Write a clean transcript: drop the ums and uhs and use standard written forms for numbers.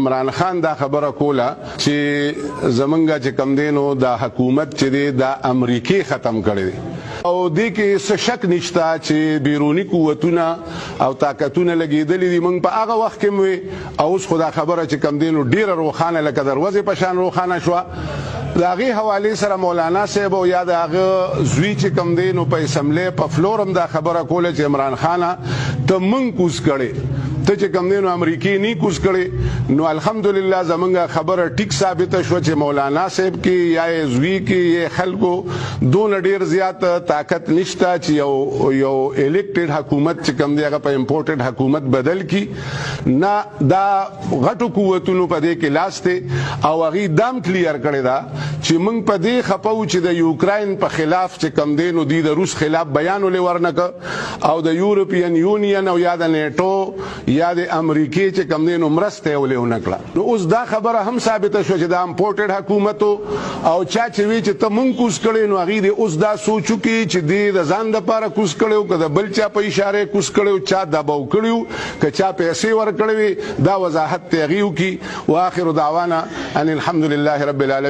عمران خان دا خبره کوله چې زمونږ چې کم دینو دا حکومت چې دی دا امریکای ختم کړی او دې کې څه شک نشته چې بیرونی قوتونه او طاقتونه لګېدلې دي. موږ په هغه وخت کې وي او اوس خو دا خبره چې کم دینو ډیره روښانه لکه دروازې په شان روښانه شوه. د هغې حوالې سره مولانا صاحب او یا د هغه زوی چې کم دینو په اسمبلی په فلور هم دا خبره کوله چې عمران خانه ته موږ کوز کړې، ته چې کم دینو امریکای نه کوز کړې. نو الحمدلله زمونږ خبره ټیک ثابته شوه چې مولانا صاحب کې یا زوی کې یا خلکو دون ډیر زیات طاقت نشته چې یو الیکټډ حکومت چې کم دی هغه په امپورټډ حکومت بدل کی. نه دا غټو قوتونو په دې کې لاس دی او هغې دام کلیر کړی دا چې موږ په دې خپو چې د یوکراین په خلاف چې کم دی نو دی د روس خلاف بیان ولې ورنکه او د یورپین یونین او یا د نیټو یا د امریکای چې کم دی نو مرسته ولې ونکړه. نو اوس دا خبره هم ثابته شو چې دا امپورټډ حکومت او چا چې وی چې ته مونږ کوز کړی نو هغې دی اوس دا سوچو کې چې دی د ځان دپاره کوز کړی که د بل چا په اشاره کوز کړی چا دباو کړي که چا پیسې ورکړی وي دا وضاحت ته هغې وکړي. واخر دعوانا ان الحمد لله رب العالمین.